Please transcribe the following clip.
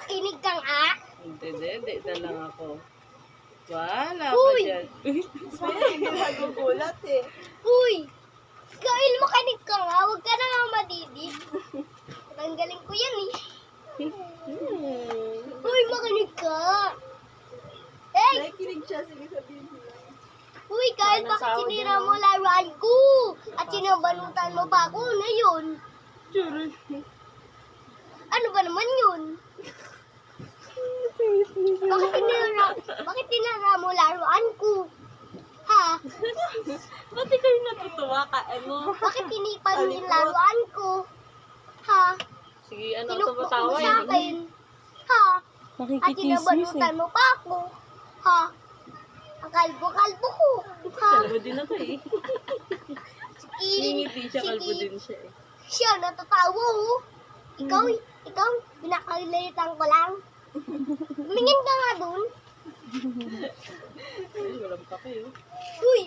makinig ka nga. Hindi na lang ako. Wala ka Uy! dyan. Nagugulat eh. Uy! Kyle, makinig ka nga. Huwag ka na nga madidip. Tanggalin ko yan eh. Uy, makinig ka. Hey! Nakikinig siya. Sige, sabihin mo lang. Uy, Kyle, Walang bakit sahod sinira yan, mo laruan ko? At sinabanutan mo pa ako na yun. Ano ba naman yun? Bakit tinira mo laruan ko? Ha? Ba't ikaw yung natutuwa ka? Ano? Bakit tinipan mo yung laruan ko? Ha? Sige, ano Tinukbok tumatawa mo sa eh. akin? Ha? At Makikitismis sinabanutan mo pa ako? Ha? Ang kalbo-kalbo ko. Ha? Kalbo din ako eh. Ningiti siya, kalbo din siya eh. Siya, natatawa oh. Ikaw, pinakalitan ko lang. Tumingin ka nga dun. Ay, walang pa kayo. Uy,